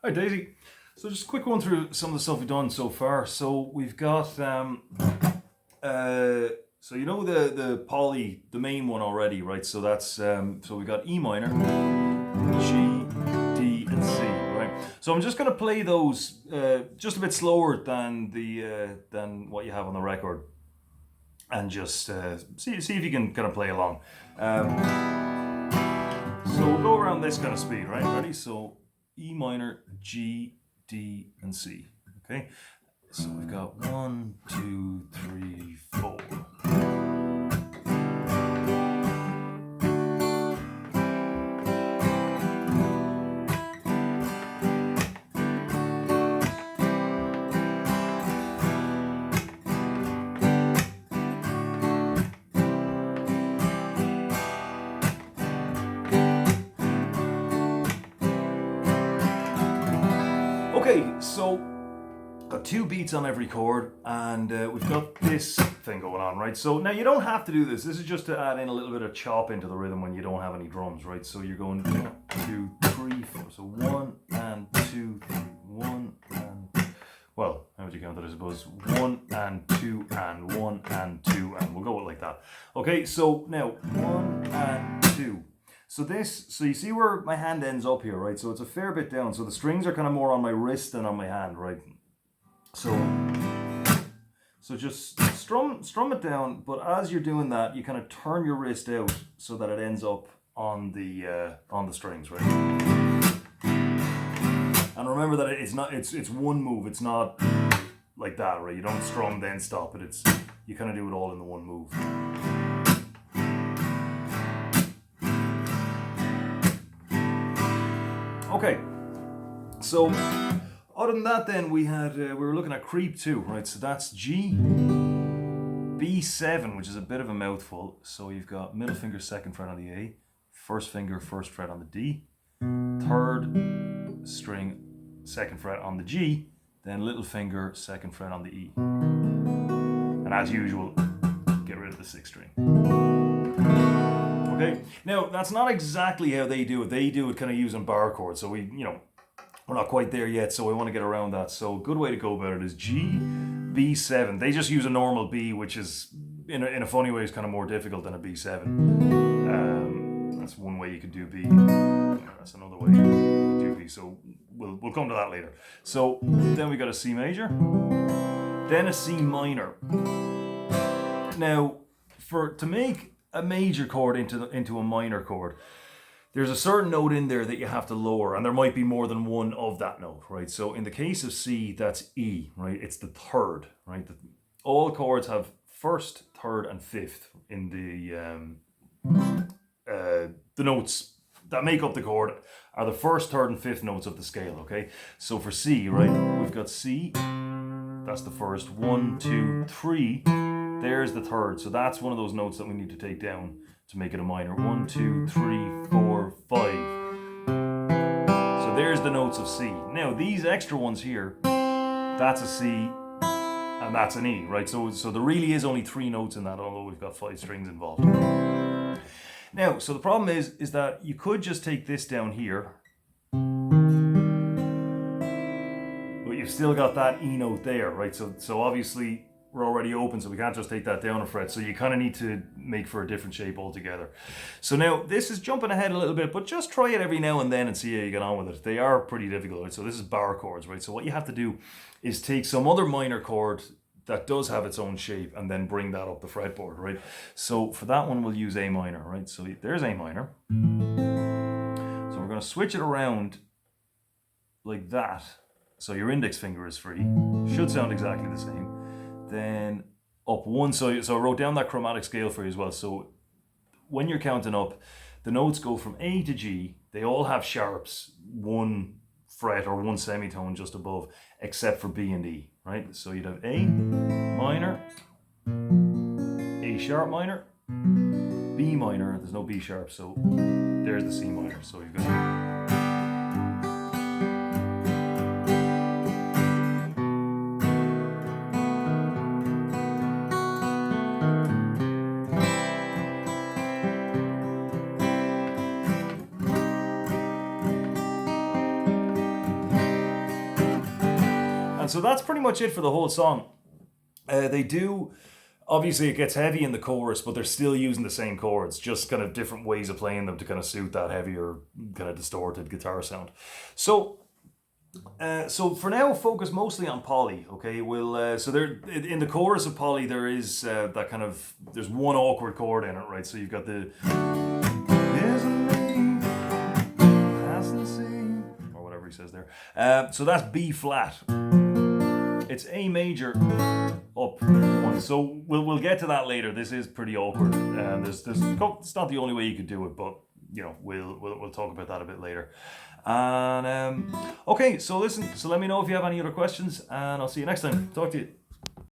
Hi Daisy. So just a quick one through some of the stuff we've done so far. So we've got so you know the poly, the main one already, right? So that's so we got E minor, G, D, and C, right? So I'm just gonna play those just a bit slower than the than what you have on the record, and just see if you can kind of play along. So we'll go around this kind of speed, right? Ready? So E minor, G, D, and C. Okay. So we've got 1, 2, 3, 4. Okay, so got 2 beats on every chord, and we've got this thing going on, right? So now you don't have to do this. This is just to add in a little bit of chop into the rhythm when you don't have any drums, right? So you're going 1, 2, 3, 4. So 1 and 2, 3, 1 and, well, how would you count that? I suppose 1 and 2 and 1 and 2, and we'll go with like that. Okay, so now 1 and 2. So you see where my hand ends up here, right? So it's a fair bit down. So the strings are kind of more on my wrist than on my hand, right? So just strum it down, but as you're doing that, you kind of turn your wrist out so that it ends up on the strings, right? And remember that it's one move. It's not like that, right? You don't strum then stop it. You kind of do it all in the one move. Okay, so other than that, then we were looking at creep 2, right? So that's G, B7, which is a bit of a mouthful. So you've got middle finger, second fret on the A, first finger, first fret on the D, third string, second fret on the G, then little finger, second fret on the E. And as usual, get rid of the 6th string. Okay, now that's not exactly how they do it. They do it kind of using bar chords. So we're not quite there yet, so we want to get around that. So a good way to go about it is G, B7. They just use a normal B, which is, in a funny way, is kind of more difficult than a B7. That's one way you could do B. That's another way you could do B. So we'll come to that later. So then we got a C major, then a C minor. Now, to make a major chord into a minor chord, there's a certain note in there that you have to lower, and there might be more than one of that note, right? So in the case of C, that's E, right? It's the third, right? All chords have first, third, and fifth in the notes that make up the chord are the first, third, and fifth notes of the scale, okay? So for C, right, we've got C, that's the first, 1, 2, 3, there's the third. So that's one of those notes that we need to take down to make it a minor. 1, 2, 3, 4, 5. So there's the notes of C. Now these extra ones here, that's a C and that's an E, right? So there really is only 3 notes in that, although we've got 5 strings involved. Now, so the problem is that you could just take this down here, but you've still got that E note there, right? So obviously we're already open, so we can't just take that down a fret. So you kind of need to make for a different shape altogether. So now this is jumping ahead a little bit, but just try it every now and then and see how you get on with it. They are pretty difficult, right? So this is bar chords, right? So what you have to do is take some other minor chord that does have its own shape and then bring that up the fretboard, right? So for that one, we'll use A minor, right? So there's A minor. So we're gonna switch it around like that. So your index finger is free. Should sound exactly the same. Then up 1, so I wrote down that chromatic scale for you as well. So when you're counting up, the notes go from A to G. They all have sharps, 1 fret or 1 semitone just above, except for B and E, right? So you'd have A minor, A sharp minor, B minor, there's no B sharp, so there's the C minor. So you've got And so that's pretty much it for the whole song. They do, obviously it gets heavy in the chorus, but they're still using the same chords, just kind of different ways of playing them to kind of suit that heavier, kind of distorted guitar sound. So for now, focus mostly on Polly. Okay, we'll so there in the chorus of Polly there is that kind of, there's one awkward chord in it, right? So you've got the "There's a lane past the sea," or whatever he says there. So that's B flat. It's A major up one. So we'll get to that later. This is pretty awkward. There's it's not the only way you could do it, but you know we'll talk about that a bit later. And okay, so listen. So let me know if you have any other questions, and I'll see you next time. Talk to you.